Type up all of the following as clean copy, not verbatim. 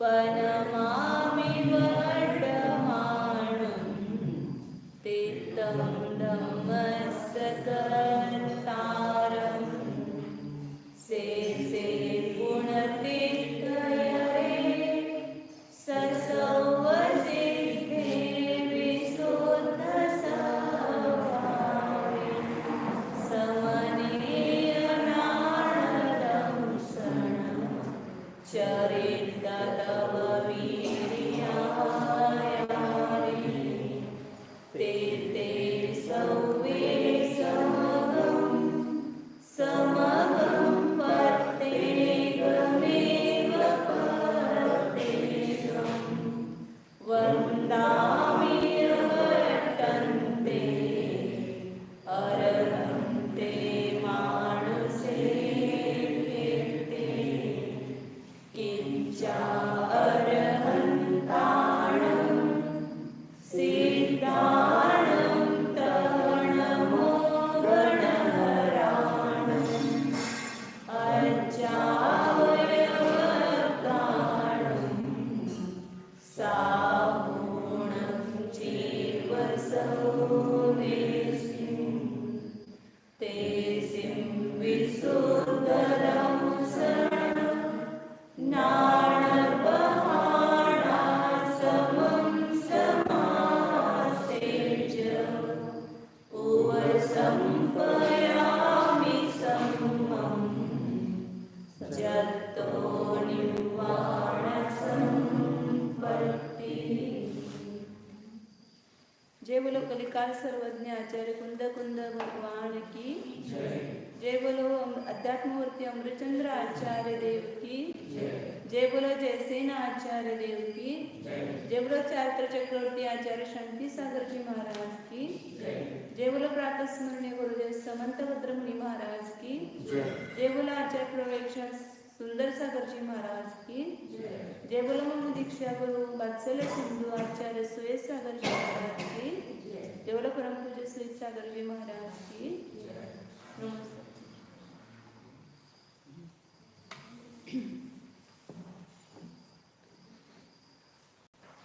पनमामि वर्तमानं तीर्थं धम्मस्सकर्तारं से पुण्यतीर्थयरे ससौवसिद्धे विशुद्धस्वभावे समनीयनादं शरणं चरिततव वीर्यायारि ते सौवे समगं प्रत्येकमेव प्रत्येकं वन्दामि वर्तन्ते अरहन्ते मानसे कीर्ते किञ्चार्हन्ताणं सिद्धाणं तरणमो गणहराणम् अर्चावयवगाणं साहूणं जीवसौवेसिं ते सिं विशुद्धदं शरणं नाणपहाणा समं समासेच उपसंपयामि सम्मं जतो निर्वाणसंपत्ति। जय बोलो कलिकाल सर्वज्ञ आचार्य कुंद कुंद भगवान की जय बोलो अध्यात्ममूर्ति अमृतचंद्र आचार्य देव की जय बोलो जयसेन आचार्य देव की जय बोलो चारित्र चक्रवर्ती आचार्य शांति सागर जी महाराज की जय बोलो प्रातः स्मरणीय गुरुदेव समंत भद्रमुनि महाराज की जय बोलो आचार्य प्रवेक्षा सुंदर सागर जी महाराज की जय बोलो मम दीक्षा गुरु वात्सल्य सिंधु आचार्य सुरेश सागर जी महाराज की जय बोलो परम पूज्य सुरेश सागर जी महाराज की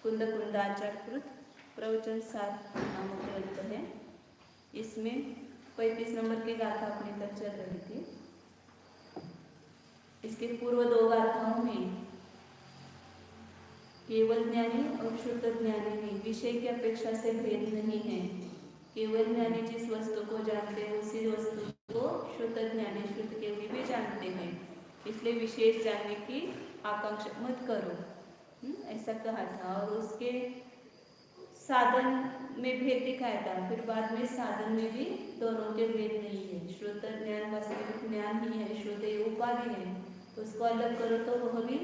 कुंद कुंदाचार्यकृत प्रवचन सार नामक ग्रंथ है। इसमें 35 नंबर की गाथा अपनी तक चल रही थी। इसके पूर्व 2 गाथाओं में केवल ज्ञानी और शुद्ध ज्ञानी में विषय की अपेक्षा से भेद नहीं है। केवल ज्ञानी जिस वस्तु को जानते हैं उसी वस्तु को शुद्ध ज्ञानी शुद्ध केवली भी जानते हैं। इसलिए विशेष जानने की आकांक्षा मत करो, ऐसा कहा था। और उसके साधन में भेद दिखाया था। फिर बाद में साधन में भी दोनों के भेद नहीं है। शुद्ध ज्ञान वास्तविक ज्ञान ही है, शुद्ध उपाधि है। उसको अलग करो तो वह भी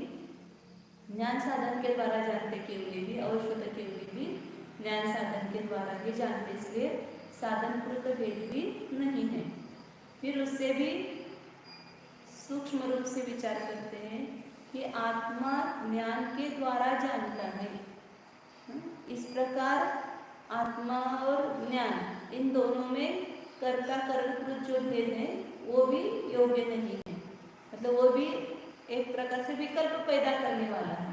ज्ञान साधन के द्वारा जानते केवली भी और शुद्ध केवली भी ज्ञान साधन के द्वारा ही जानते। इसलिए साधन कृत भेद भी नहीं है। फिर उससे भी सूक्ष्म रूप से विचार करते हैं कि आत्मा ज्ञान के द्वारा जानता है। इस प्रकार आत्मा और ज्ञान इन दोनों में कर्ता करणकृत जो भेद है वो भी योग्य नहीं है। मतलब वो भी एक प्रकार से विकल्प पैदा करने वाला है।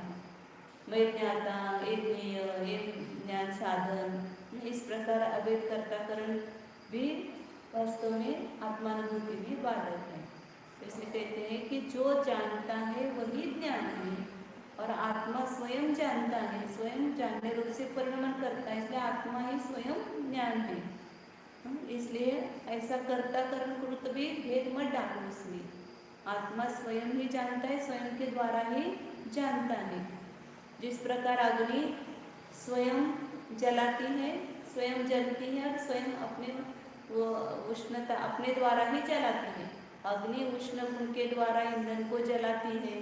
मैं ज्ञाता, एक ज्ञेय, एक ज्ञान साधन, इस प्रकार अभेद कर्ता करण भी वास्तव में आत्मानुभूति में बाधक है। इसलिए कहते हैं कि जो जानता है वही ज्ञान है और आत्मा स्वयं जानता है, स्वयं जानने रूप से परिणमन करता है। इसलिए आत्मा ही स्वयं ज्ञान है। इसलिए ऐसा कर्ता करण कृत भी भेद मत डालो उसमें। आत्मा स्वयं ही जानता है, स्वयं के द्वारा ही जानता है। जिस प्रकार अग्नि स्वयं जलाती है, स्वयं जलती है और स्वयं अपने वो उष्णता अपने द्वारा ही जलाती है। अग्नि उष्ण गुण के द्वारा ईंधन को जलाती है,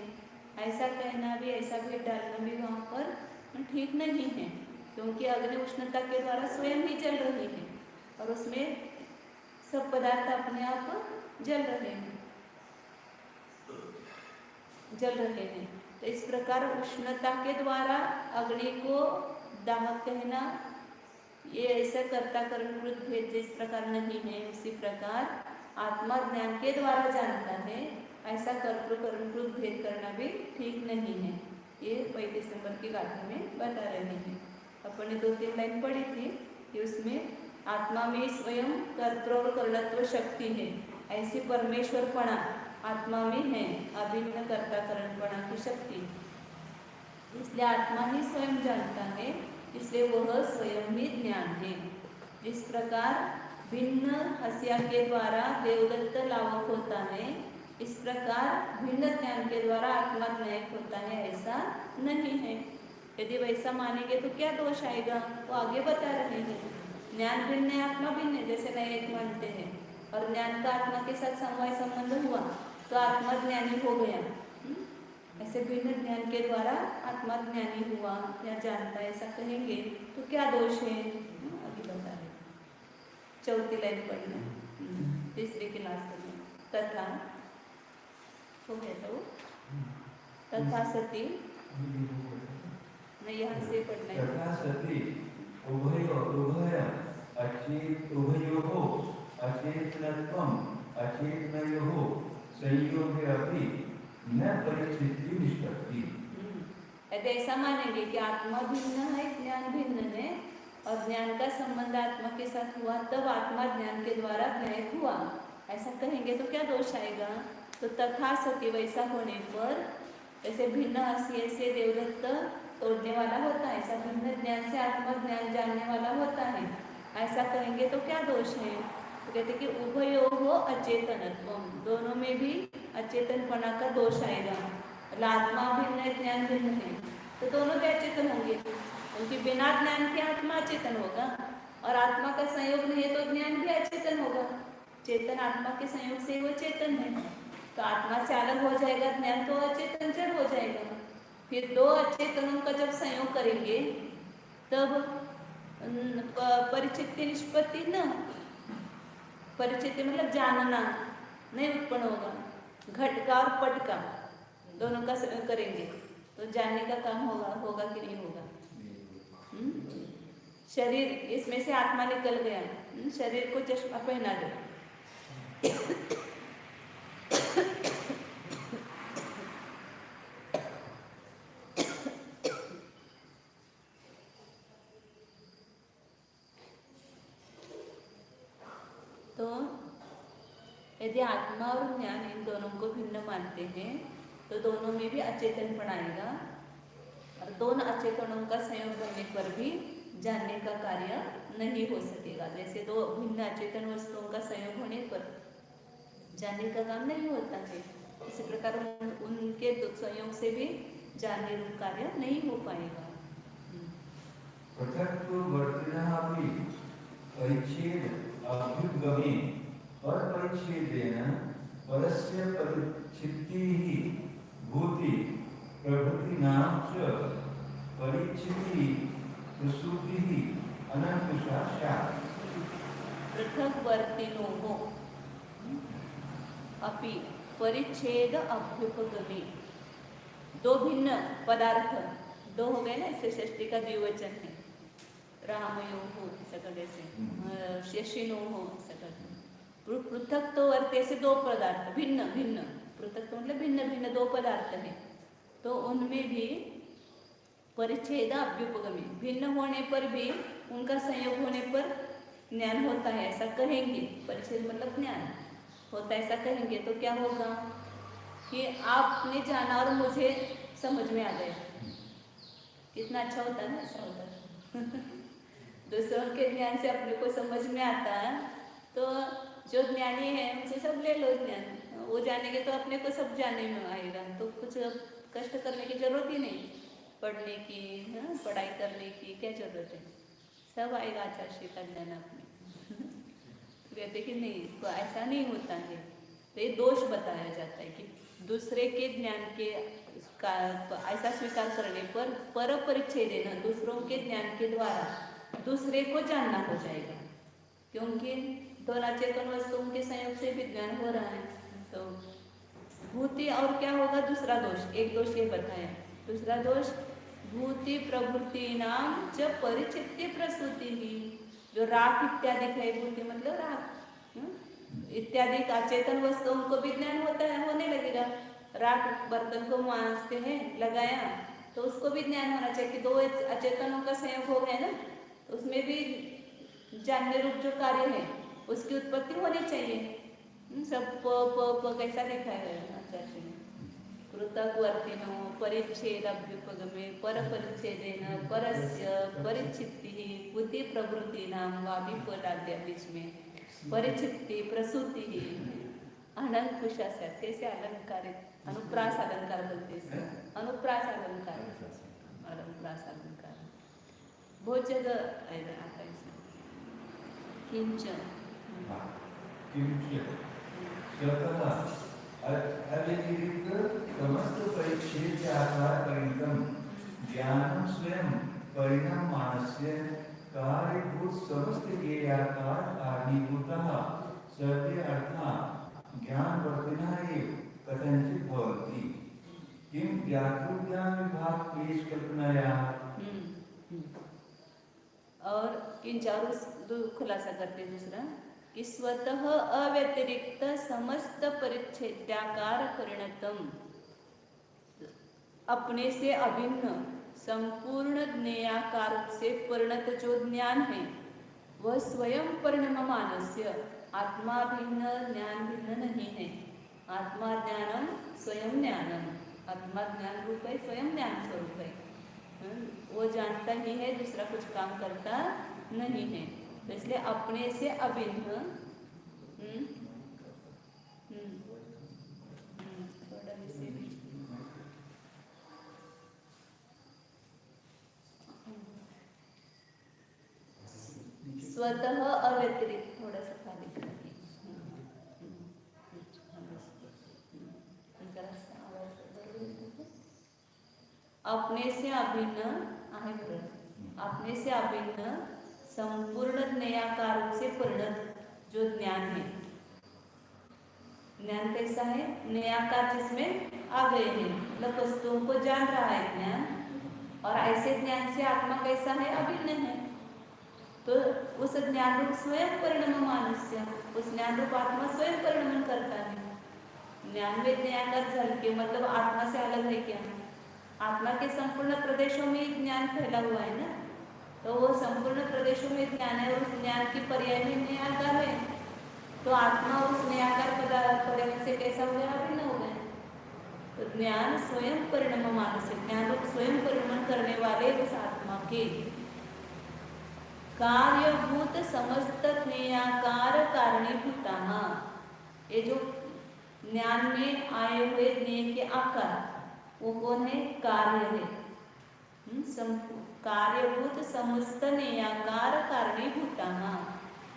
ऐसा कहना भी, ऐसा भेद डालना भी वहाँ पर ठीक नहीं है। क्योंकि अग्नि उष्णता के द्वारा स्वयं ही जल रही है और उसमें सब पदार्थ अपने आप जल रहे हैं। तो इस प्रकार उष्णता के द्वारा अग्नि को दाहक कहना, ये ऐसा कर्ता करणकृत भेद जिस प्रकार नहीं है, उसी प्रकार आत्मा ज्ञान के द्वारा जानता है, ऐसा कर्तृ करणकृत भेद करना भी ठीक नहीं है। ये 35 नंबर की गाथा में बता रहे हैं। अपन ने 2-3 लाइन पढ़ी थी कि उसमें आत्मा में स्वयं कर्तृ और कर्णत्व शक्ति है, ऐसी परमेश्वरपणा आत्मा में है, अभिन्न कर्ता करणपणा की शक्ति। इसलिए आत्मा ही स्वयं जानता है, इसलिए वह स्वयं ही ज्ञान है। जिस प्रकार भिन्न हसिया के द्वारा देवदत्त लावक होता है, इस प्रकार भिन्न ज्ञान के द्वारा आत्मा न्यायक होता है, ऐसा नहीं है। यदि वैसा मानेंगे तो क्या दोष आएगा, वो आगे बता रहे हैं। ज्ञान भिन्न है, आत्मा भिन्न है, जैसे न्यायिक मानते हैं, और ज्ञान का आत्मा के साथ समवाय संबंध हुआ तो आत्मा ज्ञानी हो गया। ऐसे भिन्न ज्ञान के द्वारा आत्मा ज्ञानी हुआ या जानता है, ऐसा कहेंगे तो क्या दोष है, आगे बता रहे। 4थी लाइन पढ़ना, 3री के लास्ट में। तथा हो गया तो तथा सती, नहीं यहाँ से पढ़ना है। तथा सती उभय उभयोः अचेतनत्वम् अचेतनयोः संयोगे अपि न परिच्छित्ति निष्पत्ति। यदि ऐसा मानेंगे कि आत्मा भिन्न है, ज्ञान भिन्न है, और ज्ञान का संबंध आत्मा के साथ हुआ तब आत्मा ज्ञान के द्वारा ज्ञायक हुआ, ऐसा कहेंगे तो क्या दोष आएगा। तो तथा सती, वैसा होने पर, ऐसे भिन्न हसिये से देवदत्त तोड़ने वाला होता है, ऐसा भिन्न ज्ञान से आत्मा ज्ञान जानने वाला होता है, ऐसा कहेंगे तो क्या दोष है। तो कहते कि उभयोः अचेतनत्व, दोनों में भी अचेतनपना का दोष आएगा। आत्मा भिन्न है, ज्ञान भिन्न है, तो दोनों भी अचेतन होंगे, क्योंकि बिना ज्ञान के आत्मा अचेतन होगा, और आत्मा का संयोग नहीं है तो ज्ञान भी अचेतन होगा। चेतन आत्मा के संयोग से वो चेतन है, तो आत्मा से अलग हो जाएगा ज्ञान, तो अचेतन जड़ हो जाएगा। फिर दो अचेतनों का जब संयोग करेंगे तब परिचित्ति निष्पत्ति न, परिचित्ति मतलब जानना नहीं उत्पन्न होगा। घट का और पट का दोनों का संयोग करेंगे तो जानने का काम होगा कि नहीं होगा। शरीर, इसमें से आत्मा निकल गया, शरीर को चश्मा पहना दो, तो यदि आत्मा और ज्ञान इन दोनों को भिन्न मानते हैं तो दोनों में भी अचेतनपन आएगा, और दोनों अचेतनों का संयोग होने पर भी जानने का कार्य नहीं हो सकेगा। जैसे दो भिन्न अचेतन वस्तुओं का संयोग होने पर जानने का काम नहीं होता है, इसी प्रकार उनके संयोग से भी जानने रूप कार्य नहीं हो पाएगा। अभ्युपगमे परपरिच्छेदेन परस्य परिच्छित्तिः भूति प्रभृतीनां च परिच्छित्ति प्रसूतिः अनन्तशा स्यात्। पृथक्वर्तिनोः अपि परिच्छेद अभ्युपगमे, दो भिन्न पदार्थ, दो हो गए ना, इससे षष्ठी का द्विवचन है, रामयोः सकल से शशिनोः सकल। पृथक तो वर्ते से दो पदार्थ, भिन्न भिन्न, पृथक तो मतलब भिन्न भिन्न दो पदार्थ हैं, तो उनमें भी परिच्छेद अभ्युपगमे, भिन्न होने पर भी उनका संयोग होने पर ज्ञान होता है, ऐसा कहेंगे। परिच्छेद मतलब ज्ञान होता है, ऐसा कहेंगे तो क्या होगा कि आपने जाना और मुझे समझ में आ गया, कितना अच्छा होता है ना, ऐसा होता है। दूसरों के ज्ञान से अपने को समझ में आता है, तो जो ज्ञानी है उनसे सब ले लो ज्ञान, वो जानेंगे तो अपने को सब जानने में आएगा, तो कुछ कष्ट करने की जरूरत ही नहीं, पढ़ने की, पढ़ाई करने की क्या जरूरत है, सब आएगा आचार्य का ज्ञान अपने। कहते कि नहीं, तो ऐसा नहीं होता है, तो ये दोष बताया जाता है कि दूसरे के ज्ञान के का ऐसा स्वीकार करने पर पर परिच्छेद देना, दूसरों के ज्ञान के द्वारा दूसरे को जानना हो जाएगा, क्योंकि दोनों चेतन वस्तुओं के संयोग से भी ज्ञान हो रहा है। तो भूति और क्या होगा, दूसरा दोष, एक दोष ये बताया, दूसरा दोष भूति प्रभृति नाम जब परिचित्य प्रसूति ही, जो राख इत्यादि है, भूति मतलब राख इत्यादि का चेतन वस्तुओं को भी ज्ञान होता है, होने लगेगा। राख बर्तन को मांजते हैं, लगाया तो उसको भी ज्ञान होना चाहिए कि दो अचेतनों का संयोग हो गया ना, तो उसमें भी जानने रूप जो कार्य है उसकी उत्पत्ति होनी चाहिए। सब प कैसा लिखा है आचार्य ने, कृतकवर्तिनो परिच्छेद अभ्युपगमे पर परिच्छेदेन परस्य परिच्छित्तिः बुद्धि प्रवृत्ति नाम वाभिपदाद्या बीच में परिच्छित्ति प्रसूति अनंकुशा से कैसे अलंकार है, अनुप्रास अलंकार बोलते हैं, अनुप्रास अलंकार, अनुप्रास अलंकार बहुत जगह आता है इसमें। किंचन अव्यतिरिक्त समस्त परिच्छेद के आकार परिणतम ज्ञानम स्वयं परिणाममानस्य कार्यभूत समस्त के आकार कारणीभूतः सर्वे अर्थात् ज्ञानवर्तिनः एव कथंचित् भवति। किं व्याकृत्यां विभाग क्लेश कल्पनाया। और इन चारों खुलासा करते हैं। दूसरा कि स्वतः अव्यतिरिक्त समस्त परिच्छेद्याकार परिणतम, अपने से अभिन्न संपूर्ण ज्ञेयाकार से परिणत जो ज्ञान है वह स्वयं परिणाममानस्य आत्मा भिन्न ज्ञान भिन्न नहीं है। आत्मा ज्ञानम स्वयं ज्ञानम, आत्मा ज्ञान रूप है, स्वयं ज्ञान स्वरूप है। वो जानता ही है, दूसरा कुछ काम करता नहीं है। तो इसलिए अपने से अभिन्न स्वतः अव्यतिरिक्त, थोड़ा सा खाली करके अपने से अभिन्न, अपने से अभिन्न संपूर्ण ज्ञेयाकार से परिणत जो ज्ञान है। ज्ञान कैसा है? ज्ञेयाकार जिसमें आ गए हैं, मतलब वस्तुओं को जान रहा है ज्ञान, और ऐसे ज्ञान से आत्मा कैसा है? अभिन्न है। तो उस ज्ञान रूप स्वयं परिणाम मानस्य, उस ज्ञान रूप आत्मा स्वयं परिणाम करता है। ज्ञान में ज्ञान झलके मतलब आत्मा से अलग है क्या? आत्मा के संपूर्ण प्रदेशों में ज्ञान फैला हुआ है ना, तो वो संपूर्ण प्रदेशों में ज्ञान है और उस ज्ञान की पर्याय में ज्ञेयाकार है। तो आत्मा उस ज्ञेयाकार पर्याय से कैसा हो गया? अभिन्न हो गया। तो ज्ञान स्वयं परिणाम मानस, ज्ञान रूप स्वयं परिणाम करने वाले उस आत्मा के कार्यभूत समस्त ज्ञेयाकार कारणीभूताः, ये जो ज्ञान में आए हुए ज्ञेय के आकार वो कौन है? कार्य है। कार्यभूत समस्त ज्ञेयाकार कारणीभूताः,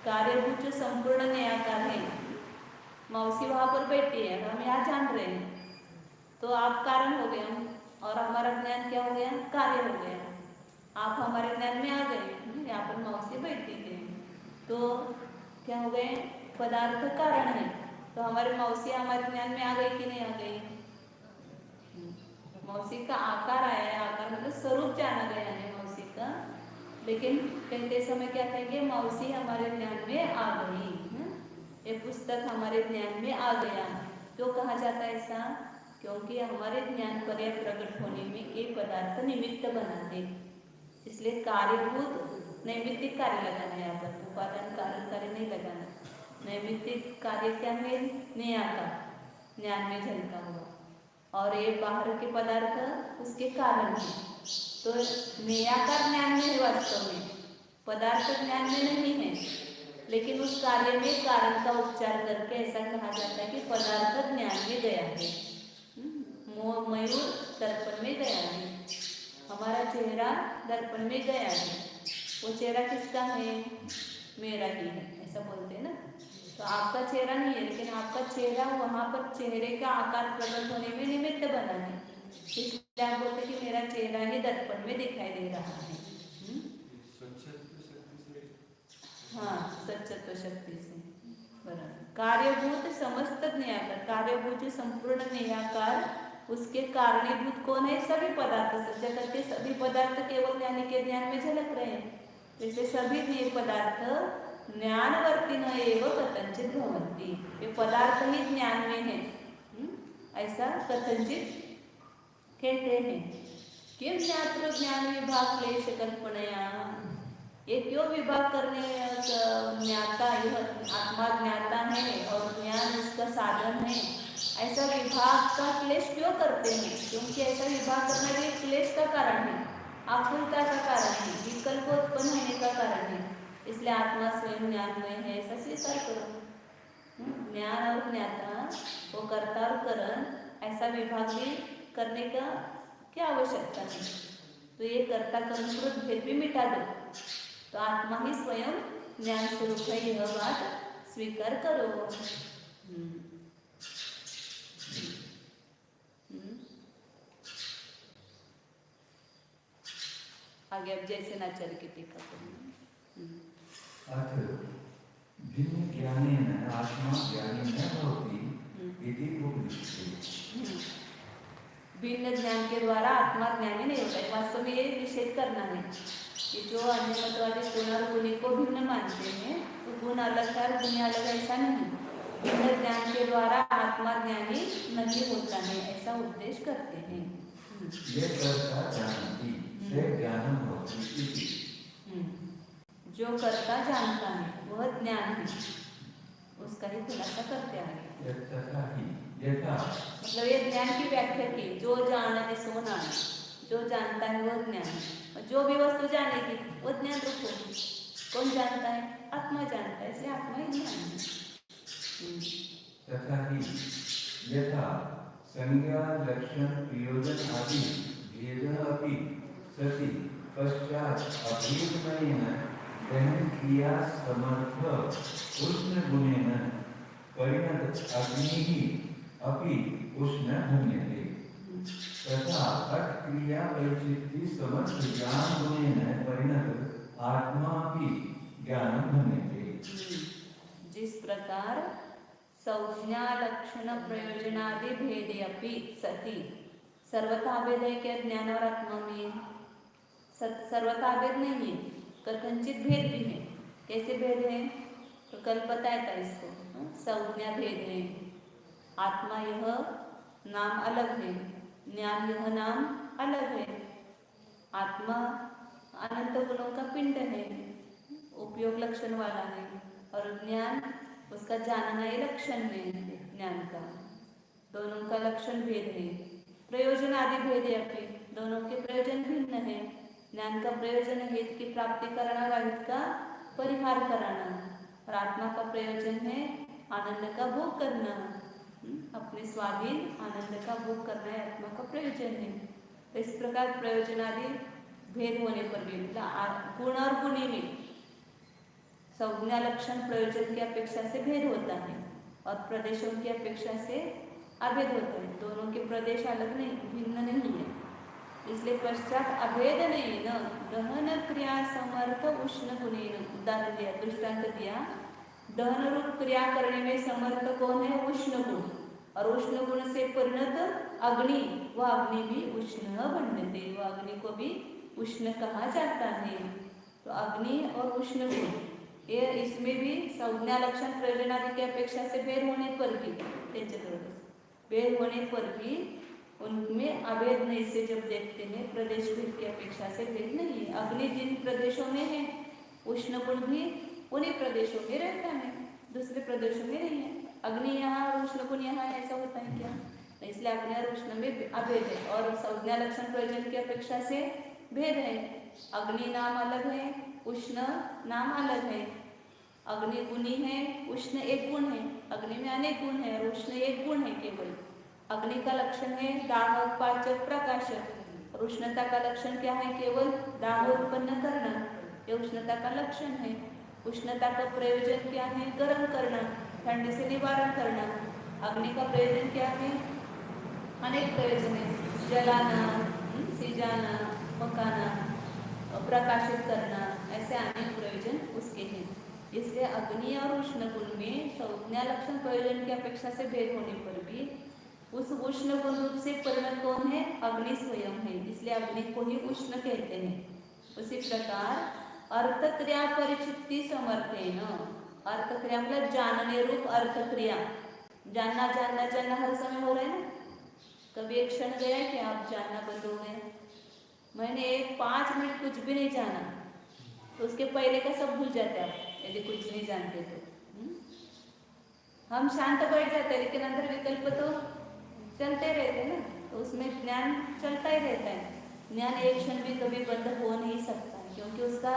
कार्यभूत जो संपूर्ण ज्ञेयाकार है। मौसी वहां पर बैठी है, हम यहाँ जान रहे हैं, तो आप कारण हो गए और हमारा ज्ञान क्या हो गया? कार्य हो गया। आप हमारे ज्ञान में आ गए, यहाँ पर मौसी बैठी है, तो क्या हो गए? पदार्थ कारण है। तो हमारी मौसी हमारे ज्ञान में आ गई कि नहीं आ गई? मौसी का आकार आया है, आकार मतलब स्वरूप जाना गया है मौसी का, लेकिन कहते समय क्या कहेंगे? मौसी हमारे ज्ञान में आ गई, ये पुस्तक हमारे ज्ञान में आ गया। क्यों कहा जाता है ऐसा? क्योंकि हमारे ज्ञान पर्याय प्रकट होने में एक पदार्थ निमित्त बनाते, इसलिए कार्यभूत नैमित्तिक कार्य लगाना है। यहाँ पर उपादान कारण कार्य नहीं लगाना। नैमित्तिक कार्य क्या है? ज्ञेयाकार, ज्ञान में झलका हुआ, और ये बाहर के पदार्थ उसके कारण है। तो ज्ञेयाकार ज्ञान में है, वास्तव में पदार्थ ज्ञान में नहीं है, लेकिन उस कार्य में कारण का उपचार करके ऐसा कहा जाता है कि पदार्थ ज्ञान में गया है। मयूर दर्पण में गया है, हमारा चेहरा दर्पण में गया है। वो चेहरा किसका है? मेरा ही है, ऐसा बोलते हैं ना। तो आपका चेहरा नहीं है, लेकिन आपका चेहरा वहाँ पर चेहरे का आकार प्रकट होने में निमित्त बना है, इसलिए आप बोलते कि मेरा चेहरा ही दर्पण में दिखाई दे रहा है। हाँ, सच्चत्व शक्ति से बराबर। कार्यभूत समस्त ज्ञेयाकार, कार्यभूत संपूर्ण ज्ञेयाकार, उसके कारणीभूत कौन है? सभी पदार्थ। जगत के सभी पदार्थ केवल ज्ञानी के ज्ञान में झलक रहे हैं, इसलिए सभी ज्ञेय पदार्थ ज्ञानवर्तिन एव कथंचित भवन्ति, ये पदार्थ ही ज्ञान में है, ऐसा कथंचित कहते हैं। किम ज्ञातृ ज्ञान विभाग क्लेश कल्पनया, ये क्यों विभाग करने ज्ञाता यह आत्मा ज्ञाता है और ज्ञान उसका साधन है, ऐसा विभाग का क्लेश क्यों करते हैं? क्योंकि ऐसा विभाग करना भी क्लेश का कारण है, आकुलता का कारण है, विकल्प उत्पन्न होने का कारण है। इसलिए आत्मा स्वयं ज्ञानमय है, ऐसा स्वीकार करो। ज्ञान और ज्ञाता वो कर्ता और करण, ऐसा विभाग भी करने का क्या आवश्यकता है? तो ये कर्ता कर्मकृत भेद भी मिटा दो, तो आत्मा ही स्वयं ज्ञान स्वरूप है, यह बात स्वीकार करो। आगे अब जैसे नाचार्य की टीका अथ भिन्न ज्ञानेन आत्मा ज्ञानी न भवति इति उपदिश्यते। भिन्न ज्ञान के द्वारा आत्मा ज्ञानी नहीं होता है। वास्तव में ये निषेध करना है कि जो अन्य मतवादी गुण और गुणी को भिन्न मानते हैं, तो गुण अलग है और गुण अलग, ऐसा नहीं। भिन्न ज्ञान के द्वारा आत्मा ज्ञानी नहीं होता है, ऐसा उपदेश करते हैं। ये कर्ता जानति से ज्ञानम भवति इति। जो कर्ता जानता है वह ज्ञान है, उसका ही खुलासा करते आगे। मतलब ये ज्ञान की व्याख्या की, जो जाने सो नाम, जो जानता है वह ज्ञान है। जो भी वस्तु जानेगी वो ज्ञान रूप होगी। कौन जानता है? आत्मा जानता है, इसलिए आत्मा ही ज्ञान है। तथा ही यथा संज्ञा लक्षण प्रयोजन आदि भेद अपि सति पश्चात अभेदमयेन दहन क्रिया समर्थ उष्ण गुणेन परिणत अग्निः अपि उष्ण धन्यते। तथा अट क्रिया वैचित्र्य समर्थ ज्ञान गुणेन परिणत आत्मा अपि ज्ञानं धन्यते। जिस प्रकार संज्ञा लक्षण प्रयोजनादि भेदे अपि सति, सर्वथा भेद है क्या ज्ञान और आत्मा में? सर्वथा भेद नहीं है, कथनचित भेद भी है। कैसे भेद है? तो कल बताया था इसको। संज्ञा भेद है, आत्मा यह नाम अलग है, ज्ञान यह नाम अलग है। आत्मा अनंत गुणों का पिंड है, उपयोग लक्षण वाला है, और ज्ञान उसका जानना ही लक्षण है ज्ञान का। दोनों का लक्षण भेद है। प्रयोजन आदि भेद है, अपने दोनों के प्रयोजन भिन्न है। ज्ञान का प्रयोजन है हित की प्राप्ति कराना और अहित का परिहार कराना, और आत्मा का प्रयोजन है आनंद का भोग करना। अपने स्वाधीन आनंद का भोग करना है आत्मा का प्रयोजन है। तो इस प्रकार प्रयोजन आदि भेद होने पर भी गुण और गुणी में संज्ञा लक्षण प्रयोजन की अपेक्षा से भेद होता है, और प्रदेशों की अपेक्षा से अभेद होता है। दोनों के प्रदेश अलग नहीं, भिन्न नहीं है, इसलिए पश्चात अभेद नहीं न दहन क्रिया समर्थ उष्ण गुणेन। उदाहरण दिया, दृष्टांत दिया, दहन रूप क्रिया करने में समर्थ कौन है? उष्ण गुण, और उष्ण गुण से परिणत अग्नि, वह अग्नि भी उष्ण बनते, वह अग्नि को भी उष्ण कहा जाता है। तो अग्नि और उष्ण गुण ये इसमें भी संज्ञा लक्षण प्रयोजन आदि की अपेक्षा से भेद होने पर भी, भेद होने पर भी उनमें अभेद नहीं से जब देखते हैं, प्रदेश भेद की अपेक्षा से भेद नहीं है। अग्नि जिन प्रदेशों में है, उष्ण गुण भी उन्हीं प्रदेशों में रहता है, दूसरे प्रदेशों में नहीं है। अग्नि यहाँ और उष्ण गुण यहाँ, ऐसा होता है क्या? इसलिए अग्नि और उष्ण में अभेद है, और संज्ञा लक्षण प्रयोजन की अपेक्षा से भेद है। अग्नि नाम अलग है, उष्ण नाम अलग है। अग्नि गुणी है, उष्ण एक गुण है। अग्नि में अनेक गुण है और उष्ण एक गुण है केवल। अग्नि का लक्षण है दाहक, पाचक, प्रकाशक, और उष्णता का लक्षण क्या है? केवल दाह उत्पन्न करना, ये उष्णता का लक्षण है। उष्णता का प्रयोजन क्या है? गर्म करना, ठंड से निवारण करना। अग्नि का प्रयोजन क्या है? अनेक प्रयोजन है, जलाना, सिजाना, पकाना, प्रकाशित करना, ऐसे अनेक प्रयोजन उसके हैं। इसलिए अग्नि और उष्ण गुण में संज्ञा लक्षण प्रयोजन की अपेक्षा से भेद होने पर भी उस उष्ण गुण रूप से परिणत कौन है? अग्नि स्वयं है, इसलिए अग्नि को ही उष्ण कहते हैं। उसी प्रकार अर्थ क्रिया परिचित्ति समर्थेन, अर्थ क्रिया मतलब जानने रूप अर्थ क्रिया, जानना जानना जानना हर समय हो रहा है ना। कभी एक क्षण गया कि आप जानना बंद हो गए? मैंने 5 मिनट कुछ भी नहीं जाना, तो उसके पहले का सब भूल जाते हैं आप, यदि कुछ नहीं जानते तो। हम शांत बैठ जाते हैं, लेकिन अंदर विकल्प तो चलते रहते हैं ना, तो उसमें ज्ञान चलता ही रहता है। ज्ञान एक क्षण भी कभी बंद हो नहीं सकता, क्योंकि उसका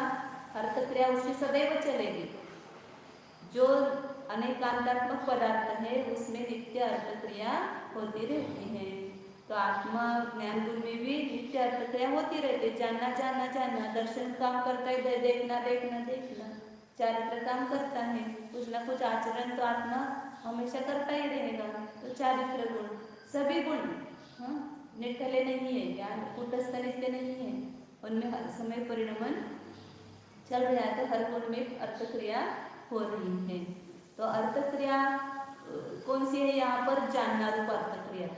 अर्थ क्रिया उसकी सदैव चलेगी। जो अनेकांतात्मक पदार्थ है उसमें नित्य अर्थ क्रिया होती रहती है। तो आत्मा ज्ञान गुण में भी नित्य अर्थ क्रिया होती रहती है। जानना जानना जानना, दर्शन काम करता है, देखना देखना देखना, चारित्र काम करता है, कुछ ना कुछ आचरण तो आत्मा हमेशा करता ही रहेगा। तो चारित्र गुण, सभी गुण हाँ निष्ठले नहीं है, ज्ञान कूटस्थ नित्य नहीं है, उनमें हर समय परिणमन चल रहा है। तो हर गुण में अर्थ क्रिया हो रही है। तो अर्थ क्रिया कौन सी है यहाँ पर? जानना रूप अर्थ क्रिया।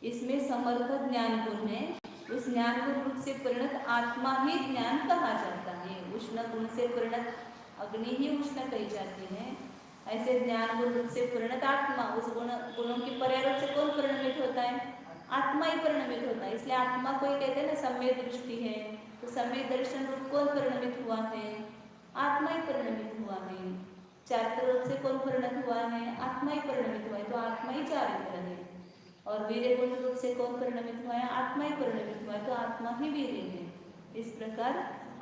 इसमें समर्थ ज्ञान गुण है, उस ज्ञान गुण रूप से परिणत आत्मा ही ज्ञान कहा जाता है। उष्ण गुण से परिणत अग्नि ही उष्ण कही जाती है। ऐसे ज्ञान गुण रूप से परिणत आत्मा, उस गुणों की पर्याय से कौन परिणमित होता है? आत्मा ही परिणमित होता है। इसलिए आत्मा को ही कहते हैं ना सम्यक दृष्टि है, तो सम्यक दर्शन रूप कौन परिणमित हुआ है? आत्मा ही परिणमित हुआ है। चारित्र रूप से कौन परिणत हुआ है? आत्मा ही परिणमित हुआ है, तो आत्मा ही चारित्र है। और वीर्य गुण रूप से कौन परिणमित हुआ है? आत्मा ही परिणमित हुआ है, तो आत्मा ही वीर्य है। इस प्रकार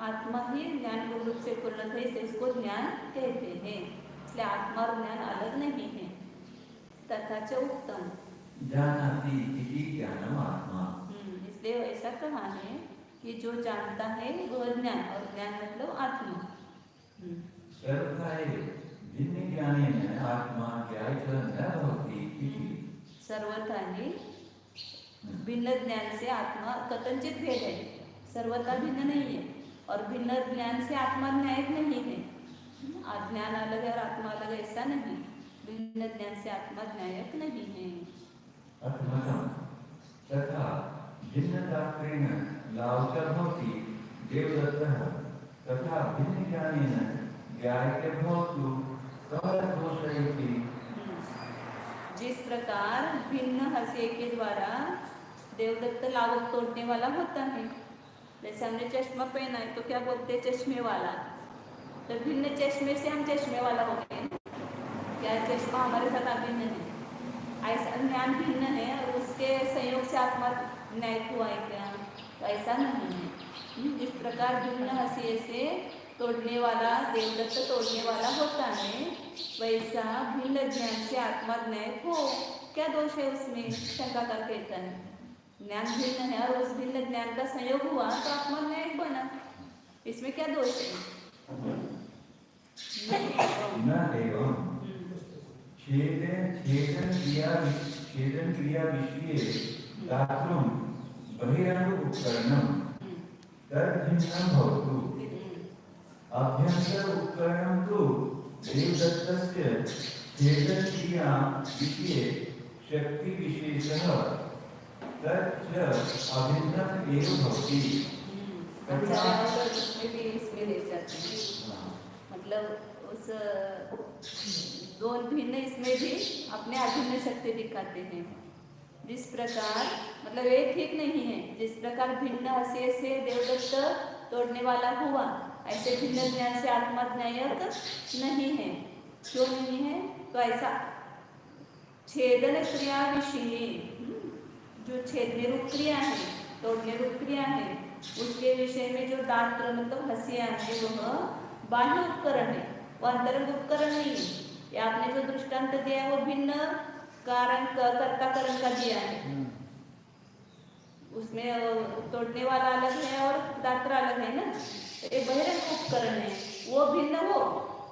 आत्मा ही ज्ञान गुण रूप से परिणत है, इसलिए इसको ज्ञान कहते हैं। इसलिए आत्मा और ज्ञान अलग नहीं है। तथा च उत्तम जानाति इति ज्ञानम आत्मा। इसलिए ऐसा कहा है कि जो जानता है वह ज्ञान, और ज्ञान मतलब आत्मा। सर्वथा भिन्न ज्ञानेन आत्मा ज्ञायते न भवति इति। सर्वथा ही भिन्न ज्ञान से आत्मा कथनचित भेद है, सर्वथा भिन्न नहीं है, और भिन्न ज्ञान से आत्मा न्यायिक नहीं है। ज्ञान अलग है और आत्मा अलग है, ऐसा नहीं। भिन्न ज्ञान से आत्मा न्यायक नहीं है। अर्थमतम तथा भिन्नदात्रेण लाभः भवति देवदत्तः तथा भिन्न ज्ञानेन ज्ञायते भवतु कः दोषः इति। जिस प्रकार भिन्न हंसे के द्वारा देवदत्त लाभक तोड़ने वाला होता है, जैसे हमने चश्मा पहना है तो क्या बोलते हैं? चश्मे वाला। तो भिन्न चश्मे से हम चश्मे वाला हो गए, क्या चश्मा हमारे साथ अभिन्न है? ऐसा ज्ञान भिन्न है और उसके संयोग से आत्मा न्यायिक हुआ है क्या? तो ऐसा नहीं है। जिस प्रकार भिन्न हंसी से तोड़ने वाला देवदत्त तोड़ने वाला होता है, वैसा भिन्न ज्ञान से आत्मा न्यायिक हो, क्या दोष है उसमें? शंका कर कहता है ज्ञान भिन्न है और उस भिन्न ज्ञान का संयोग हुआ तो आत्मा न्यायिक बना, इसमें क्या दोष है? न एवं छेदन क्रिया विषये दातुं बहिरंग उपकरणं तद्भिन्नं भवतु। अभ्यंतर उपकरणं तु देवदत्तस्य छेदन क्रिया विषये शक्ति विशेषः तच्च अभिन्नम् एव भवति। इसमें ले जाते हैं, मतलब उस दोन भिन्न इसमें भी अपने अभिन्न शक्ति दिखाते हैं। जिस प्रकार मतलब ये ठीक नहीं है, जिस प्रकार भिन्न हंसी से देवदत्त तोड़ने वाला हुआ, ऐसे भिन्न ज्ञान से आत्मा न्यायक नहीं है। क्यों नहीं है? तो ऐसा छेदन क्रिया विषय, जो छेदने रूप क्रिया है, तोड़ने रूप क्रिया है, उसके विषय में जो दात्र मतलब हंसियां है वह बाह्य उपकरण है, वो अंतरंग उपकरण नहीं है। या आपने जो दृष्टांत दिया है वो भिन्न कारण कर्ता कारण का दिया है, उसमें तोड़ने वाला अलग है और दात्र अलग है ना। ये बहिरंग उपकरण है, वो भिन्न हो।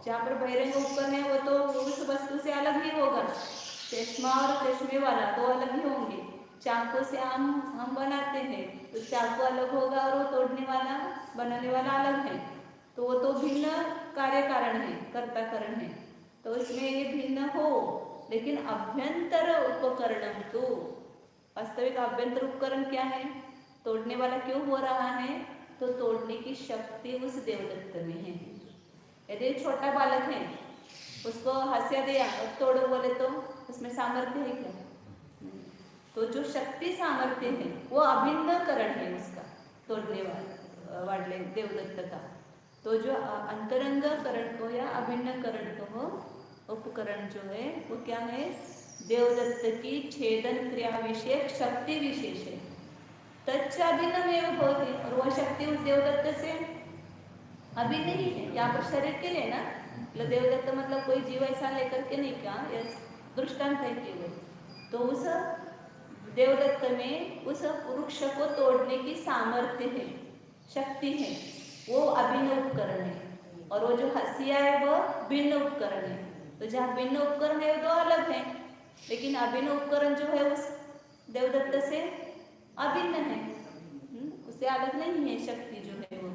जहाँ पर बहिरंग उपकरण है वो तो उस वस्तु से अलग ही होगा। चश्मा और चश्मे वाला तो अलग ही होंगे। चाकू से हम बनाते हैं तो चाकू अलग होगा और वो तोड़ने वाला बनाने वाला अलग है, तो वो तो भिन्न कार्य कारण है, कर्ता कारण है। तो इसमें ये भिन्न हो, लेकिन अभ्यंतर उपकरण तो वास्तविक अभ्यंतर उपकरण क्या है? तोड़ने वाला क्यों हो रहा है? तो तोड़ने की शक्ति उस देवदत्त में है। यदि छोटा बालक है उसको हंसिया दिया और तोड़ो बोले तो उसमें सामर्थ्य है क्या? तो जो शक्ति सामर्थ्य है वो अभिन्न करण है उसका, तोड़ने वाले देवदत्त का। तो जो अंतरंग करण को या अभिन्न करण को उपकरण जो है वो क्या है, देवदत्त की छेदन क्रिया विषय शक्ति विशेष है। तच्च अभिन्नमेव भवति, और वह शक्ति उस देवदत्त से अभिन्न नहीं है। यहाँ पर शरीर के लिए ना, मतलब देवदत्त मतलब कोई जीव ऐसा लेकर के नहीं, क्या दृष्टांत है केवल। तो उस देवदत्त में उस वृक्ष को तोड़ने की सामर्थ्य है, शक्ति है, वो अभिन्न उपकरण है। और वो जो हसिया है वो भिन्न उपकरण है। तो जहाँ भिन्न उपकरण है वो दो अलग है, लेकिन अभिन्न उपकरण जो है उस देवदत्त से अभिन्न है, उससे अलग नहीं है शक्ति जो है वो।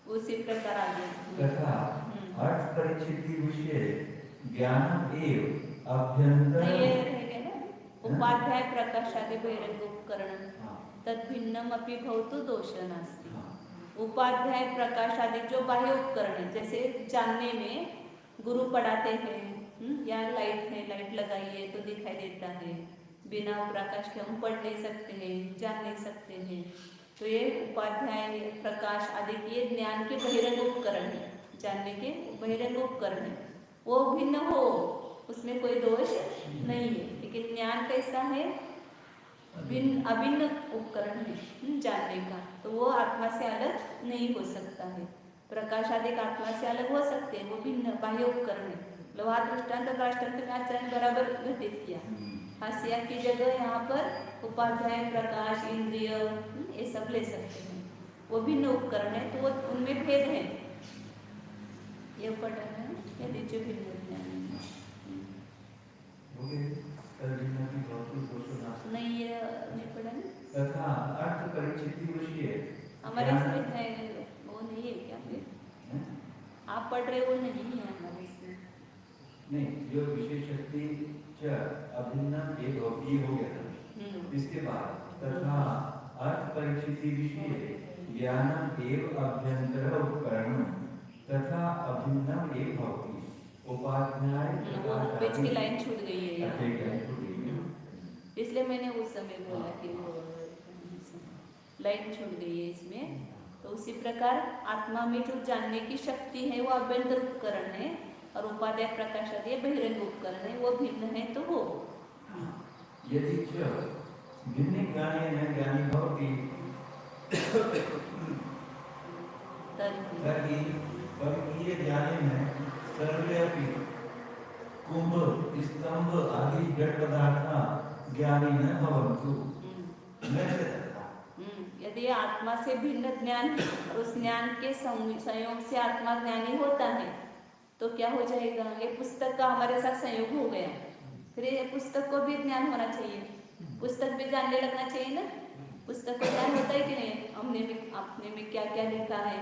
उसी प्रकार आगे तथा अर्थ परिचिति विषय ज्ञान एव अभ्यंतर उपाध्याय प्रकाशादि बहिरंग उपकरण तद्भिन्नम अपि भवतु दोष नास्ति। उपाध्याय प्रकाश आदि जो बाह्य उपकरण है, जैसे जानने में गुरु पढ़ाते हैं, या लाइट है, लाइट लगाइए तो दिखाई देता है, बिना प्रकाश के हम पढ़ नहीं सकते हैं, जान नहीं सकते हैं। तो ये उपाध्याय प्रकाश आदि के ज्ञान के बहिरंग उपकरण है, जानने के बहिरंग उपकरण है। वो भिन्न हो, उसमें कोई दोष नहीं है, लेकिन ज्ञान कैसा है, अभिन्न उपकरण है जानने का, तो वो आत्मा से अलग नहीं हो सकता है। प्रकाश आदि आत्मा से अलग हो सकते हैं, वो भिन्न बाह्य उपकरण है। लोहा दृष्टांत में आचरण बराबर घटित किया। हासिया की जगह यहाँ पर उपाध्याय प्रकाश इंद्रिय ये सब ले सकते हैं, वो भिन्न उपकरण है, तो वो उनमें भेद है। ये पढ़ा है यदि जो भिन्न ज्ञान नहीं, ये नहीं पढ़ा है। तथा अर्थ परिचिति विषय हमारे इसमें है वो नहीं है क्या फिर? आप पढ़ रहे वो नहीं है हमारे इसमें। नहीं, जो विशेष शक्ति अभिन्न एक हो गया था। इसके बाद तथा अर्थ परिचिति विषय ज्ञान एव अभ्यंतर उपकरण तथा अभिन्न एक भवति उपाध्याय पेज की लाइन छूट गई है, इसलिए मैंने उस समय बोला कि वो लाइन छूट गई है इसमें। तो उसी प्रकार आत्मा में जो जानने की शक्ति है वो अभ्यंतर उपकरण है, और उपाध्याय प्रकाश आदि बहिरंग उपकरण है, वो भिन्न है। तो वो यदि भिन्न ज्ञानी भवति तर्हि परकीय ज्ञाने में सर्वेपि कुंभ स्तंभ आदि जड़ पदार्थ ज्ञानी न भवन्तु। यदि आत्मा से भिन्न ज्ञान है और उस ज्ञान के संयोग से आत्मा ज्ञानी होता है, तो क्या हो जाएगा, ये पुस्तक का हमारे साथ संयोग हो गया, फिर ये पुस्तक को भी ज्ञान होना चाहिए, पुस्तक भी जानने लगना चाहिए ना। पुस्तक को ज्ञान होता है कि नहीं, अपने में क्या क्या लिखा है,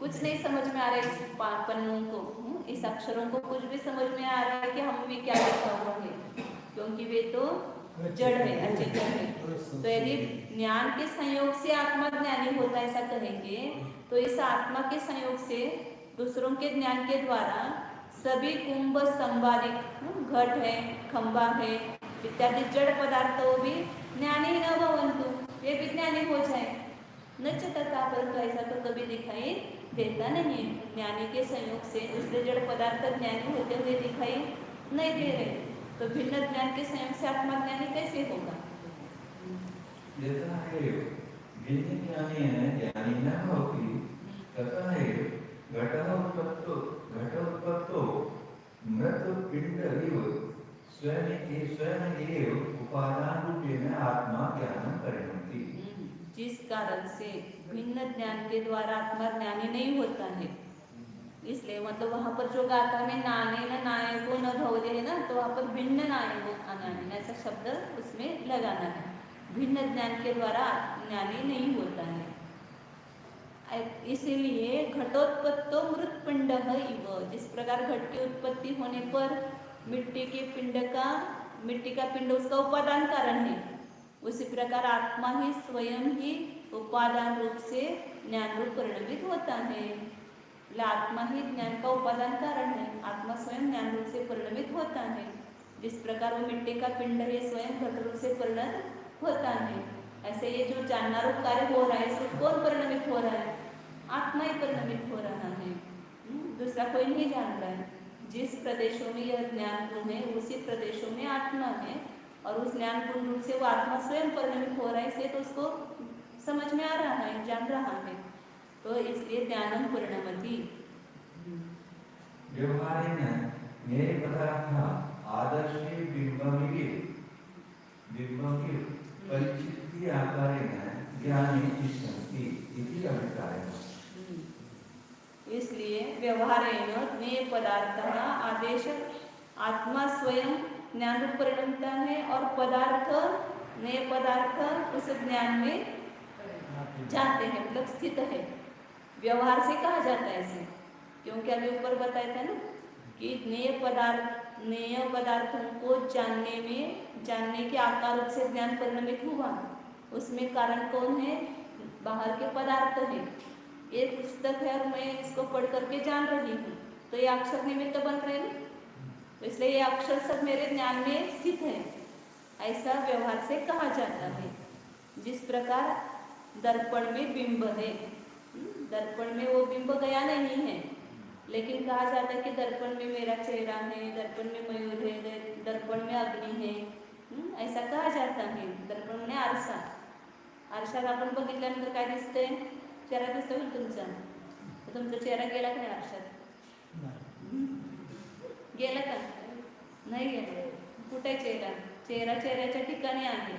कुछ नहीं समझ में आ रहा है इस पन्नों को, इस अक्षरों को कुछ भी समझ में आ रहा है कि हम में क्या लिखा हुआ है, क्योंकि वे तो जड़ है, अचेतन है। तो यदि ज्ञान के संयोग से आत्मा ज्ञानी होता है ऐसा कहेंगे, तो इस आत्मा के संयोग से दूसरों के ज्ञान के द्वारा सभी कुंभ संवादिक घट है, खंबा है इत्यादि जड़ पदार्थ वो भी ज्ञानी न भवन्तु, वे भी ज्ञानी हो जाए। न चतता पर ऐसा तो कभी दिखाई देता नहीं है। ज्ञानी के संयोग से दूसरे जड़ पदार्थ ज्ञानी होते हुए दिखाई नहीं दे रहे, तो भिन्न ज्ञान के संयोग से आत्मा ज्ञानी कैसे होगा? भिन्न ज्ञानी न भवति तथा घट उत्पत्तो मृत पिंड इव स्वयं एव उपादान रूपेण आत्मा ज्ञानं करोति। जिस कारण से भिन्न ज्ञान के द्वारा आत्मा ज्ञानी नहीं होता है, इसलिए मतलब वहाँ पर जो गाथा में नाने न नायको न भवदे है ना, तो वहाँ पर भिन्न नायको अनानी ऐसा शब्द उसमें लगाना है। भिन्न ज्ञान के द्वारा ज्ञानी नहीं होता है, इसीलिए घटोत्पत्तो मृत पिंड इव, जिस प्रकार घट की उत्पत्ति होने पर मिट्टी का पिंड उसका उपादान कारण है, उसी प्रकार आत्मा ही स्वयं ही उपादान रूप से ज्ञान रूप परिणमित होता है। आत्मा ही ज्ञान का उपादान कारण है, आत्मा स्वयं ज्ञान रूप से परिणमित होता है। जिस प्रकार वो मिट्टी का पिंड है स्वयं घट रूप से परिणत होता है, ऐसे ये जो जानना रूप कार्य हो रहा है इसको कौन परिणमित हो रहा है? आत्मा ही परिणमित हो रहा है। दूसरा कोई नहीं जान रहा है। जिस प्रदेशों में यह ज्ञान गुण है उसी प्रदेशों में आत्मा है और उस ज्ञान गुण रूप से वो आत्मा स्वयं परिणमित हो रहा है, इसलिए तो उसको समझ में आ रहा है, जान रहा है। तो इसलिए ज्ञानम परिणमति। व्यवहारेण ज्ञेय पदार्थ आदर्शे बिंबमिव परिचिति आकारेण ज्ञाने तिष्ठन्ति इति अभिप्रायः। इसलिए व्यवहारेण ज्ञेय पदार्थ आदेश आत्मा स्वयं ज्ञान रूप परिणमता है और पदार्थ ज्ञेय पदार्थ उस ज्ञान में जाते हैं, मतलब स्थित है। व्यवहार से कहा जाता है ऐसे, क्योंकि अभी ऊपर बताया था ना कि ज्ञेय पदार्थों को जानने के आकार रूप से ज्ञान परिणमित हुआ। उसमें कारण कौन है? बाहर के पदार्थ है। एक पुस्तक है और मैं इसको पढ़ करके जान रही हूँ, तो ये अक्षर निमित्त बन रहे हैं, तो इसलिए ये अक्षर सब मेरे ज्ञान में स्थित है, ऐसा व्यवहार से कहा जाता है। जिस प्रकार दर्पण में बिंब है, दर्पण में वो बिंब गया नहीं है, लेकिन कहा जाता है कि दर्पण में मेरा चेहरा है, दर्पण में मयूर है, दर्पण में अग्नि है, ऐसा कहा जाता है। दर्पण में आरसा, आरशात आपण बघितल्यानंतर काय दिसतंय? चेहरा दिसतो का तुमचा? तर तुमचा चेहरा गेला का नाही आरशात? गेला का? नाही गेला. कुठे चेहरा? चेहरा चेहऱ्याच्या ठिकाणी आहे,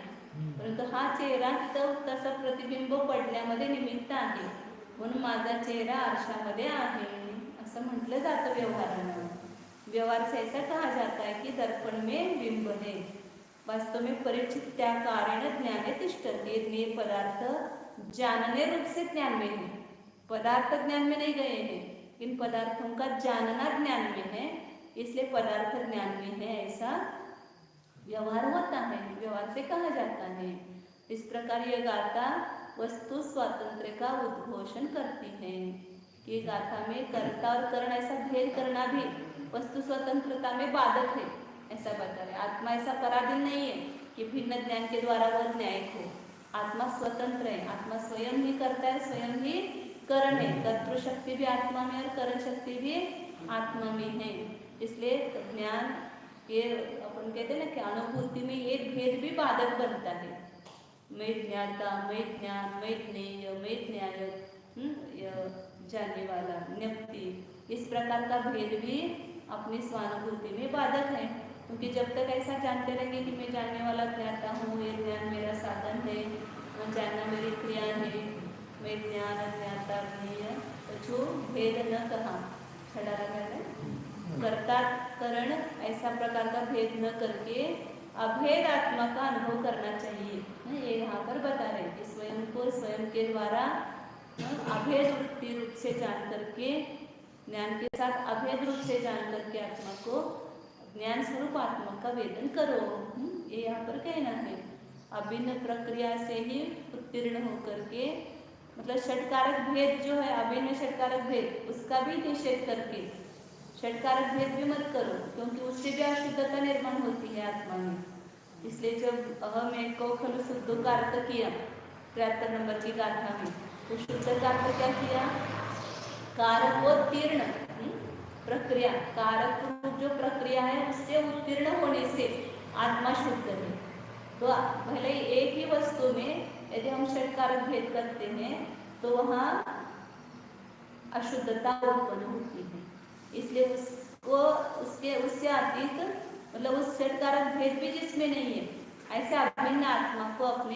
परंतु हा चेहरा तो तसा प्रतिबिंब पडल्यामध्ये निमित्त आहे, म्हणून माझा चेहरा आरशामध्ये आहे असं म्हटलं जातं व्यवहारानं। व्यवहार से ऐसा कहा जाता है कि दर्पण में बिंब है, वास्तव में परिचित्या कारण ज्ञाने तिष्ठन्ति। ज्ञेय पदार्थ जानने रूप से ज्ञान में है, पदार्थ ज्ञान में नहीं गए हैं, इन पदार्थों का जानना ज्ञान में है, इसलिए पदार्थ ज्ञान में है, ऐसा व्यवहार होता है, व्यवहार से कहा जाता है। इस प्रकार यह गाथा वस्तु स्वातंत्र्य का उद्घोषण करती है कि गाथा में कर्ता और करण ऐसा भेद करना भी वस्तु स्वतंत्रता में बाधक है, ऐसा बता रहे। आत्मा ऐसा पराधीन नहीं है कि भिन्न ज्ञान के द्वारा वह न्यायिक हो। आत्मा स्वतंत्र है, आत्मा स्वयं ही करता है, स्वयं ही करण है। कर्तृ शक्ति भी आत्मा में और करण शक्ति भी आत्मा में है। इसलिए ज्ञान ये अपन कहते हैं ना कि अनुभूति में एक भेद भी बाधक बनता है। मैं ज्ञाता, मैं ज्ञान, मैं ज्ञेय, मैं न्यायक, जानने वाला, ज्ञप्ति, इस प्रकार का भेद भी अपनी स्वानुभूति में बाधक है। क्योंकि जब तक ऐसा जानते रहेंगे कि मैं जानने वाला ज्ञाता हूँ, ये ज्ञान मेरा साधन है, जानना मेरी क्रिया है, मैं ज्ञान ज्ञाता ज्ञेय, तो जो भेद न कहा छड़ा लगा है कर्ता करण, ऐसा प्रकार का भेद न करके अभेद आत्मा का अनुभव करना चाहिए। ये यहाँ पर बता रहे कि स्वयं को स्वयं के द्वारा अभेद वृत्ति रूप से जान करके, ज्ञान के साथ अभेद रूप से जान करके आत्मा को, ज्ञान स्वरूप आत्मा का वेदन करो, ये यहाँ पर कहना है। अभिन्न प्रक्रिया से ही उत्तीर्ण होकर के, मतलब षटकारक भेद जो है, अभिन्न षटकारक भेद, उसका भी निषेध करके षटकारक भेद भी मत करो, क्योंकि उससे भी अशुद्धता निर्माण होती है आत्मा में। इसलिए जब अहम एक को खलु शुद्ध का अर्थ किया 73 नंबर की गाथा में, तो शुद्ध का अर्थ क्या किया? कारक व तीर्ण प्रक्रिया, कारक रूप जो प्रक्रिया है उससे उत्तीर्ण होने से आत्मा शुद्ध है। तो पहले एक ही वस्तु में यदि हम षटकारक भेद करते हैं तो वहाँ अशुद्धता उत्पन्न होती है। इसलिए उसको उससे अतीत, मतलब उस षटकारक भेद भी जिसमें नहीं है, ऐसे अभिन्न आत्मा को अपने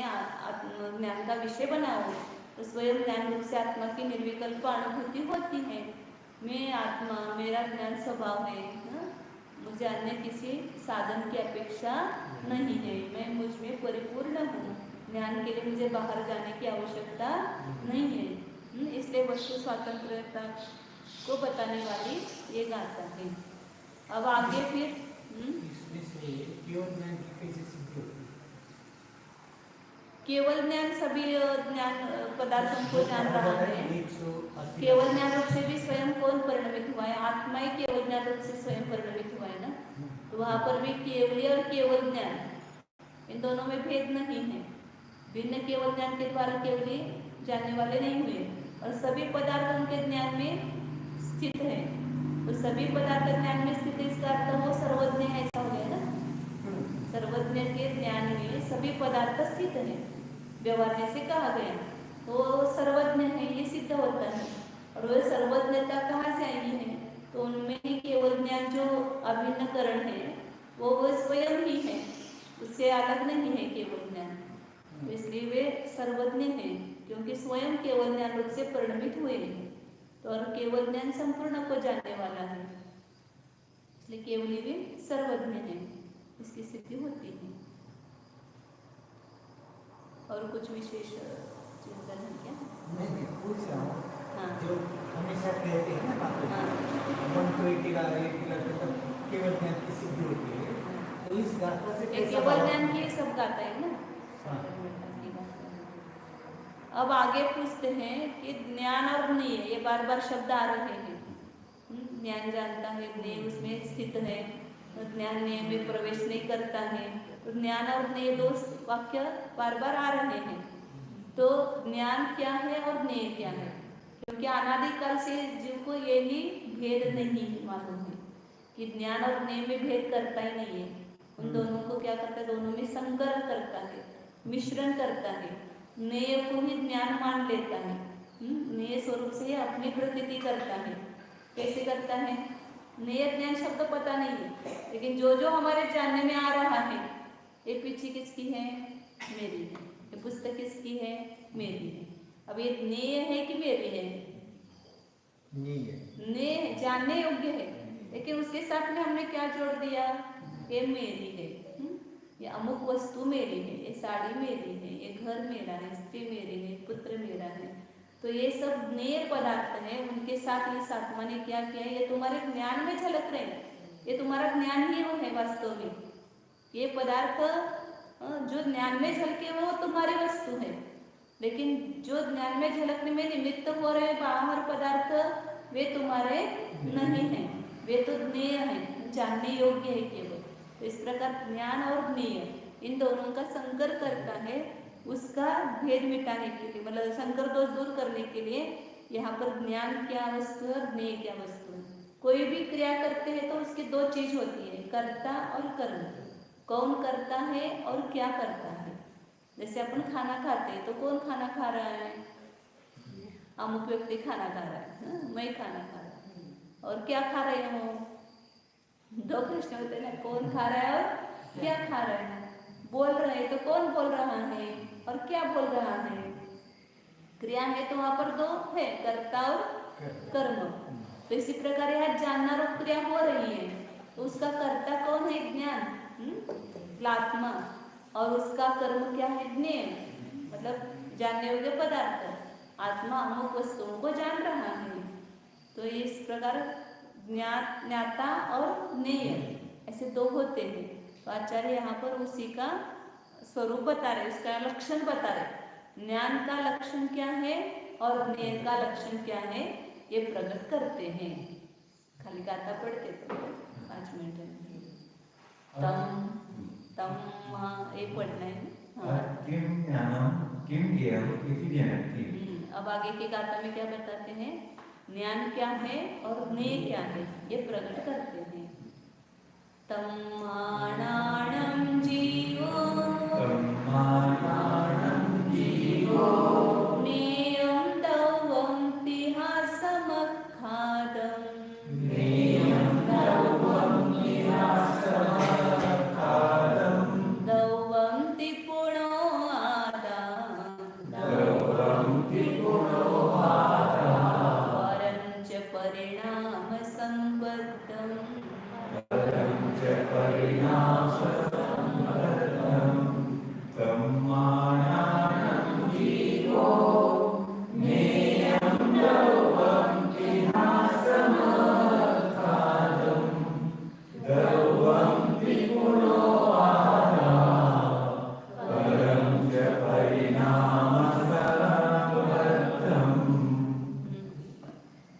ज्ञान का विषय बनाओ, तो स्वयं ज्ञान रूप से आत्मा की निर्विकल्प अनुभूति होती है। मैं आत्मा, मेरा ज्ञान स्वभाव है, मुझे अन्य किसी साधन की अपेक्षा नहीं है, मैं मुझ में परिपूर्ण हूँ, ज्ञान के लिए मुझे बाहर जाने की आवश्यकता नहीं है। इसलिए वस्तु स्वतंत्रता को बताने वाली ये गाथा है। अब आगे फिर केवल ज्ञान सभी ज्ञान पदार्थों को जान रहा है। केवल ज्ञान रूप से भी स्वयं कौन परिणमित हुआ है? आत्मा ही केवल ज्ञान रूप से स्वयं परिणमित हुआ है ना। तो वहाँ पर भी केवली और केवल ज्ञान, इन दोनों में भेद नहीं है। भिन्न केवल ज्ञान के द्वारा केवली जानने वाले नहीं हुए, और सभी पदार्थ उनके ज्ञान में स्थित है। तो सभी पदार्थ ज्ञान में स्थित है, इसका अर्थ वो सर्वज्ञ है, ऐसा हो गया ना। सर्वज्ञ के ज्ञान में सभी पदार्थ स्थित है, व्यवहार से कहा गया, तो वो सर्वज्ञ है, ये सिद्ध होता है। और वह सर्वज्ञता कहाँ से आई है? तो उनमें ही केवल ज्ञान जो अभिन्न करण है वो स्वयं ही है, उससे अलग नहीं है केवल ज्ञान। तो इसलिए वे सर्वज्ञ हैं, क्योंकि स्वयं केवल ज्ञान रूप से परिणमित हुए हैं। तो और केवल ज्ञान संपूर्ण को जानने वाला है, इसलिए केवली वे सर्वज्ञ हैं, इसकी सिद्धि होती है। और कुछ विशेष चिंतन है क्या? नहीं, पूछ रहा हूँ। हाँ। जो हमेशा कहते हैं ना बातें, मन को एक तो केवल ज्ञान की सिद्धि होती है, तो इस गाथा से केवल ज्ञान की सब गाता है ना। अब आगे पूछते हैं कि ज्ञान और ज्ञेय, ये बार बार शब्द आ रहे हैं। ज्ञान जानता है, ज्ञेय उसमें स्थित है, ज्ञान ज्ञेय में प्रवेश नहीं करता है। तो ज्ञान और ज्ञेय दो वाक्य बार बार आ रहे हैं। तो ज्ञान क्या है और ज्ञेय क्या है? क्योंकि अनादिकाल से जीव को यही भेद नहीं मालूम है कि ज्ञान और ज्ञेय में भेद करता ही नहीं है। उन दोनों को क्या करता है? दोनों में संग्रह करता है, मिश्रण करता है। ज्ञेय को ही ज्ञान मान लेता है, ज्ञेय स्वरूप से अपनी प्रतीति करता है। कैसे करता है? ज्ञेय ज्ञान शब्द पता नहीं है, लेकिन जो जो हमारे जानने में आ रहा है, ये पीछे किसकी है? मेरी है। ये पुस्तक किसकी है? मेरी है। अब ये ज्ञेय है कि मेरी है? ज्ञेय जानने योग्य है, लेकिन उसके साथ में हमने क्या जोड़ दिया? ये मेरी है, ये अमुक वस्तु मेरी है, ये साड़ी मेरी है, ये घर मेरा है, स्त्री मेरी है, पुत्र मेरा है। तो ये सब ज्ञेय पदार्थ है, उनके साथ इस आत्मा ने क्या किया? ये तुम्हारे ज्ञान में झलक रहे हैं, ये तुम्हारा ज्ञान ही वो है वास्तव में। ये पदार्थ जो ज्ञान में झलके वो तुम्हारी वस्तु है, लेकिन जो ज्ञान में झलकने में निमित्त हो रहे बाहर पदार्थ, वे तुम्हारे नहीं है, वे तो ज्ञेय है, जानने योग्य है केवल। तो इस प्रकार ज्ञान और ज्ञेय इन दोनों का संकर करता है, उसका भेद मिटाने के लिए, मतलब संकर दोष दूर करने के लिए यहाँ पर ज्ञान क्या वस्तु है और ज्ञेय क्या वस्तु है। कोई भी क्रिया करते हैं तो उसकी दो चीज होती है, कर्ता और कर्म। कौन करता है और क्या करता है? जैसे अपन खाना खाते हैं तो कौन खाना खा रहा है? अमुक व्यक्ति खाना खा रहा है, मैं खाना खा रहा हूँ। और क्या खा रहे हो? दो प्रश्न होते हैं ना, कौन खा रहा है और क्या खा रहा है। बोल रहे हैं तो कौन बोल रहा है और क्या बोल रहा है। क्रिया है तो वहां पर दो है, कर्ता और कर्म। तो इसी प्रकार यहाँ जानना और क्रिया हो रही है, तो उसका कर्ता कौन है? ज्ञान, आत्मा। और उसका कर्म क्या है? ज्ञेय, मतलब जानने योग्य पदार्थ। आत्मा अमुक वस्तुओं को जान रहा है। तो इस प्रकार ज्ञाता और ज्ञेय ऐसे दो होते हैं। तो आचार्य यहाँ पर उसी का स्वरूप बता रहे, उसका लक्षण बता रहे। ज्ञान का लक्षण क्या है और ज्ञेय का लक्षण क्या है, ये प्रकट करते हैं। खाली गाथा पढ़ते तो 5 मिनट तम तम वहाँ एक पढ़ना है। किम ज्ञानम किम ज्ञेयम इति ज्ञानति। अब आगे के गाथा में क्या बताते हैं? ज्ञान क्या है और ज्ञेय क्या है, ये प्रकट करते हैं। तम्माणानं जीवो ज्ञेयं दैवं तिहासमख्यातं दैवं त्रिपुणो परं च परिणामसम्बद्धम्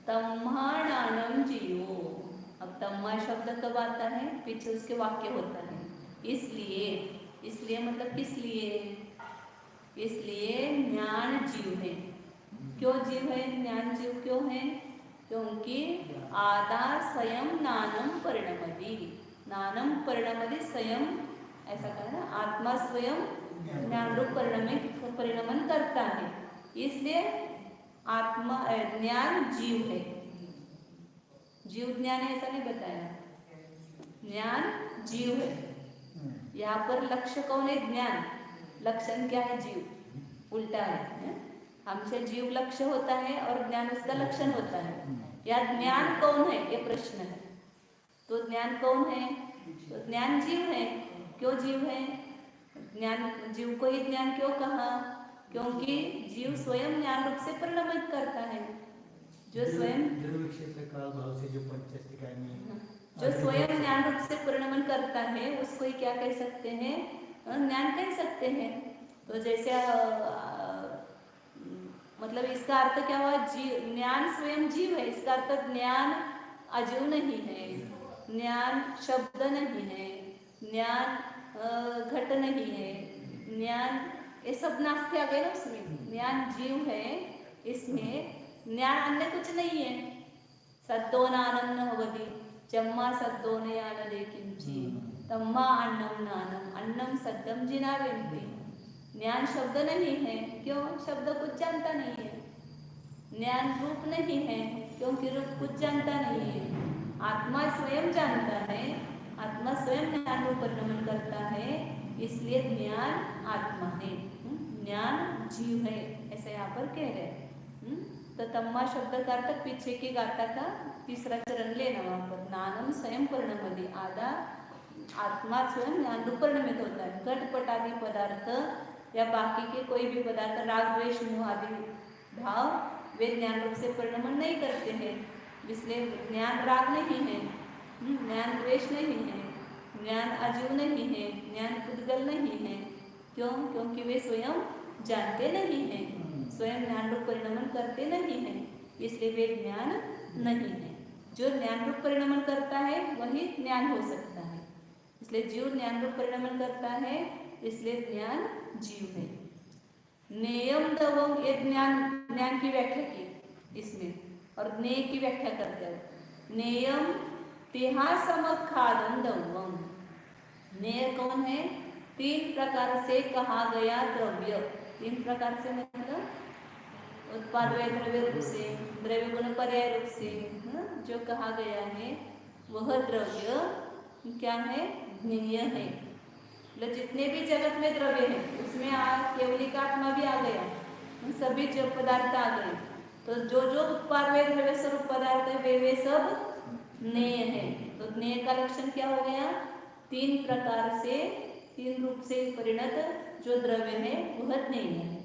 तम्माणानं जीवो। अब तम्मा शब्द कब आता है? पीछे उसके वाक्य होता है। इसलिए, इसलिए मतलब किस लिए? इसलिए ज्ञान जीव है। क्यों जीव है? ज्ञान जीव क्यों है? क्योंकि आदा स्वयं नानम परिणमति, नानम परिणमति स्वयं, ऐसा कहा ना, आत्मा स्वयं ज्ञान रूप परिणमन करता है, इसलिए आत्मा ज्ञान जीव है। जीव ज्ञान है ऐसा नहीं बताया, ज्ञान जीव है। यहाँ पर लक्ष्य कौन है? ज्ञान। लक्षण क्या है? जीव। उल्टा है। हमसे जीव लक्ष्य होता है और ज्ञान उसका लक्षण होता है। या ज्ञान कौन है, ये प्रश्न है। तो ज्ञान कौन है? तो ज्ञान जीव है। क्यों जीव है? ज्ञान जीव को ही ज्ञान क्यों कहा? क्योंकि जीव स्वयं ज्ञान रूप से परिणमित करता है। जो स्वयं जो स्वयं ज्ञान रूप से परिणमन करता है उसको ही क्या कह सकते हैं? ज्ञान कह सकते हैं। तो जैसे मतलब इसका अर्थ क्या हुआ? जीव, ज्ञान स्वयं जीव है, इसका अर्थ ज्ञान अजीव नहीं है, ज्ञान शब्द नहीं है, ज्ञान घट नहीं है, ज्ञान ये सब नास्ते आ गए ना उसमें। ज्ञान जीव है, इसमें ज्ञान अन्य कुछ नहीं है। सत्तो नानम न भवति चम्मा सत्तो न यानदे किंचि तम्मा अन्नम नानम अन्नम सत्यम जिनावेन्ति। ज्ञान शब्द नहीं है, क्यों? शब्द कुछ जानता नहीं है। ज्ञान रूप नहीं है, क्योंकि रूप कुछ जानता नहीं है। आत्मा स्वयं जानता है, आत्मा स्वयं ज्ञान रूप परिणमन करता है, इसलिए ज्ञान आत्मा है, ज्ञान जीव है, ऐसा यहाँ पर कह रहे हैं। तो तम्मा शब्द का अर्थ पीछे की गाथा का तीसरा चरण लेना, वहाँ पर नानम स्वयं परिणमति, आधा आत्मा स्वयं ज्ञान रूप परिणमित होता है। घटपट आदि पदार्थ या बाकी के कोई भी पदार्थ, राग द्वेष मोह आदि भाव, वे ज्ञान रूप से परिणमन नहीं करते हैं, इसलिए ज्ञान राग नहीं है, ज्ञान द्वेष नहीं है, ज्ञान अजीव नहीं है, ज्ञान पुद्गल नहीं है। क्यों? क्योंकि वे स्वयं जानते नहीं हैं, स्वयं ज्ञान रूप परिणमन करते नहीं हैं, इसलिए वे ज्ञान नहीं है। जो ज्ञान रूप परिणमन करता है वही ज्ञान हो सकता है, इसलिए जीव ज्ञान रूप परिणमन करता है, इसलिए ज्ञान जीव है। नेयम दवम, ये ज्ञान की व्याख्या की इसमें, और ज्ञेय की व्याख्या करते हैं। नेयम तेहा समखादम दवम। नेय कौन है? तीन प्रकार से कहा गया द्रव्य। तीन प्रकार से मतलब उत्पाद व द्रव्य रूप से, द्रव्य गुण पर्याय रूप से जो कहा गया है वह द्रव्य क्या है? ज्ञेय है। मतलब जितने भी जगत में द्रव्य है उसमें केवलिक आत्मा भी आ गया, सभी जो पदार्थ आ गए, तो जो जो उत्पाद व द्रव्य स्वरूप पदार्थ है वे सब ज्ञेय है। तो ज्ञेय का लक्षण क्या हो गया? तीन प्रकार से, तीन रूप से परिणत जो द्रव्य है वह ज्ञेय है।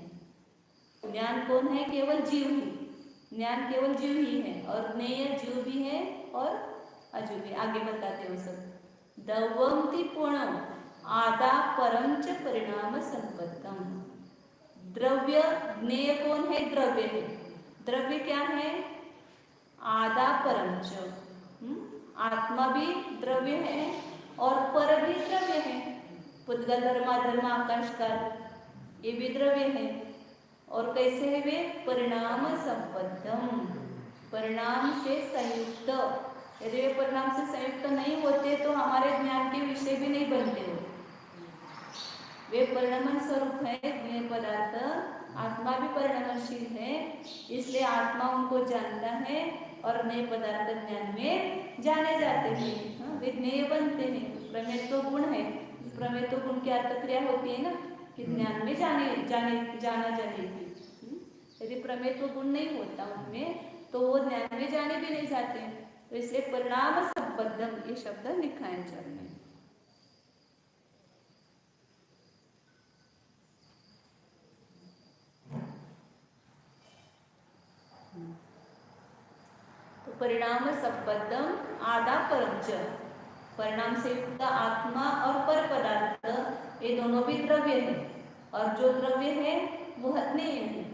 ज्ञान कौन है? केवल जीव ही, ज्ञान केवल जीव ही है, और ज्ञेय जीव भी है और अजीव भी। आगे बताते हो सब। दवंति पूर्णम आदा परम च परिणाम संपत्तम। द्रव्य, ज्ञेय कौन है? द्रव्य है। द्रव्य क्या है? आदा परम च, आत्मा भी द्रव्य है और पर भी द्रव्य है। पुद्गल धर्म आकाश काल ये भी द्रव्य है। और कैसे है वे? परिणाम संपत्तम, परिणाम से संयुक्त। यदि वे परिणाम से संयुक्त नहीं होते तो हमारे ज्ञान के विषय भी नहीं बनते हो। वे परिणमन स्वरूप है, ज्ञेय पदार्थ। आत्मा भी परिणमनशील है, इसलिए आत्मा उनको जानता है और नए पदार्थ ज्ञान में जाने जाते हैं, वे ज्ञेय बनते हैं। प्रमेत्व गुण है, प्रमेत्व गुण की अर्थक्रिया होती है ना कि ज्ञान में जाना जानेगी। यदि प्रमेत्व गुण नहीं होता उनमें तो वो ज्ञान में जाने भी नहीं जाते, तो इसलिए परिणाम संपद्दम ये शब्द लिखा है चरण में। तो परिणाम संपद्दम आदा परंच, परिणाम से युक्त आत्मा और पर पदार्थ ये दोनों भी द्रव्य है, और जो द्रव्य है वह ज्ञेय है,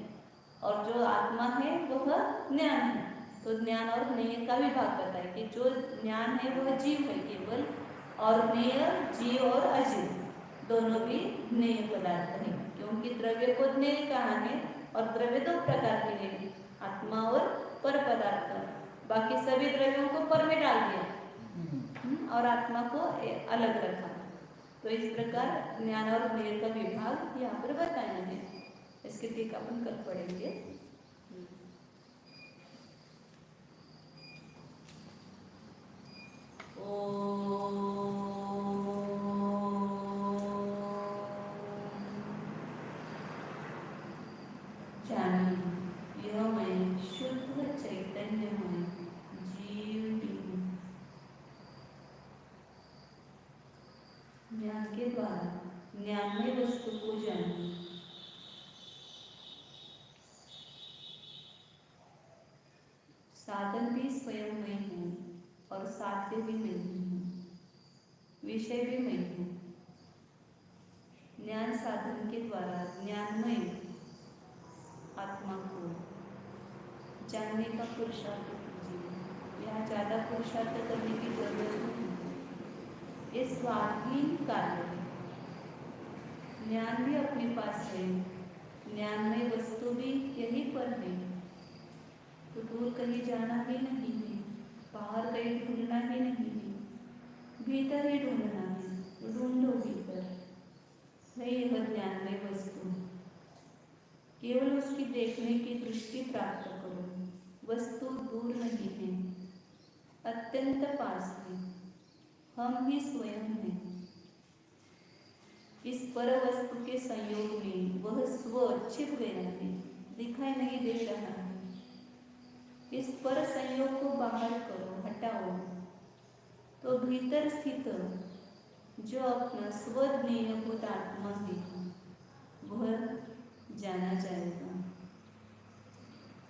और जो आत्मा है वह ज्ञान है। तो ज्ञान और ज्ञेय का विभाग बताए कि जो ज्ञान है वह जीव है केवल, और ज्ञेय जीव और अजीव दोनों भी ज्ञेय पदार्थ है, क्योंकि द्रव्य को ज्ञेय कहा है और द्रव्य दो प्रकार के हैं, आत्मा और पर पदार्थ। बाकी सभी द्रव्यों को पर में डाल दिया और आत्मा को अलग रखा। तो इस प्रकार ज्ञान और ज्ञेय का विभाग यहाँ पर बताया है। इसके ठीक अपन कल पढ़ेंगे। जानिए यह मैं शुद्ध चैतन्य हूँ, जीव भी हूँ। ज्ञान के द्वारा ज्ञानमय वस्तु को जानिए। साधन भी स्वयं मैं हूँ और साध्य भी मैं हूँ, विषय भी मैं हूँ। ज्ञान साधन के द्वारा ज्ञानमय आत्मा को जानने का पुरुषार्थ कीजिए। यहाँ ज़्यादा पुरुषार्थ करने की जरूरत नहीं। ये स्वाधीन कार्य है। ज्ञान भी अपने पास है, ज्ञानमय वस्तु भी यहीं पर है। तो दूर कहीं जाना ही नहीं है, बाहर कहीं ढूंढना ही नहीं है, भीतर ही ढूंढना है। तो ढूंढो भीतर है यह ज्ञानमय वस्तु। केवल उसकी देखने की दृष्टि प्राप्त करो। वस्तु दूर नहीं है, अत्यंत पास है। हम ही स्वयं हैं। इस पर वस्तु के संयोग में वह स्व छिप गया है, दिखाई नहीं दे रहा है। इस पर संयोग को बाहर करो, हटाओ, तो भीतर स्थित जो अपना स्वज्ञेयभूत आत्मा है वह जाना जाएगा।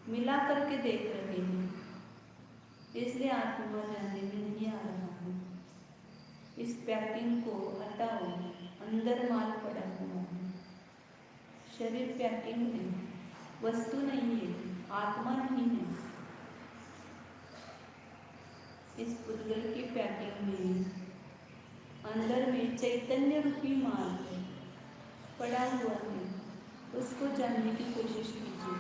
मिला करके देख रहे हैं, इसलिए आत्मा जानने में नहीं आ रहा है। इस पैकिंग को हटाओ, अंदर माल पड़ा हुआ है। शरीर पैकिंग है, वस्तु नहीं है, आत्मा नहीं है। इस पुद्गल की पैकिंग में अंदर में चैतन्य रूपी माल है, पड़ा हुआ है। उसको जानने की कोशिश कीजिए।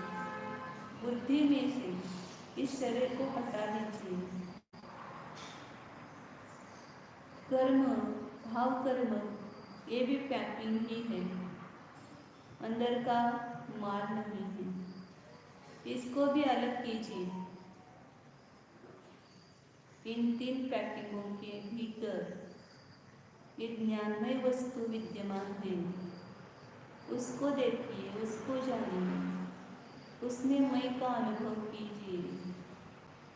बुद्धि में से इस शरीर को हटा दीजिए। कर्म, भाव कर्म, ये भी पैकिंग ही है, अंदर का माल नहीं है। इसको भी अलग कीजिए। इन तीन पैकिंगों के भीतर एक ज्ञानमय वस्तु विद्यमान है। उसको देखिए, उसको जानिए, उसमें मैं का अनुभव कीजिए।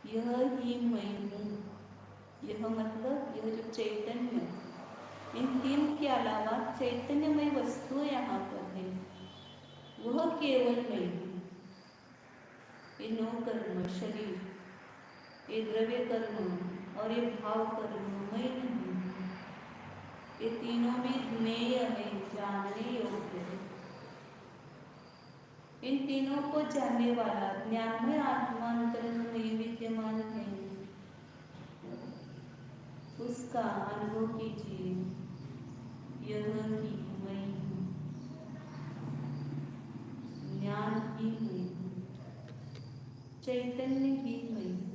यह ही मैं हूँ। यह मतलब यह जो चैतन्य, इन तीन के अलावा चैतन्यमय वस्तु यहाँ पर है, वह केवल मैं हूँ। ये नौ कर्म, शरीर, ये द्रव्य कर्म और ये भाव कर्म मैं नहीं हूँ। ये तीनों में ज्ञेय है, जानने योग्य है। इन तीनों को जानने वाला ज्ञानमय आत्मा अंतरंग में विद्यमान है, उसका अनुभव कीजिए। यह ही मैं हूँ, ज्ञान ही मैं हूँ, चैतन्य ही मैं हूँ।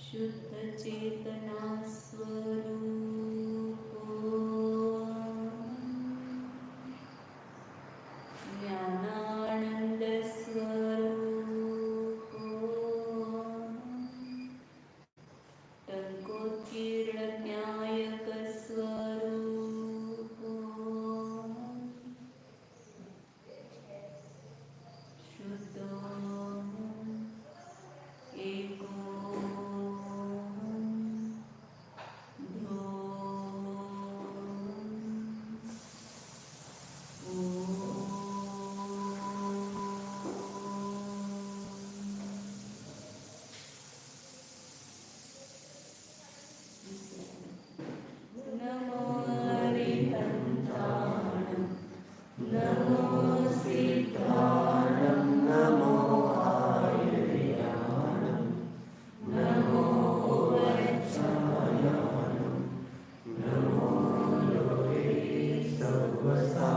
शुद्ध चेतना स्वरूप ज्ञानानंद स्वरूप टंकोत्कीर्ण ज्ञायक स्वरूप शुद्ध एको ध्रुव वसा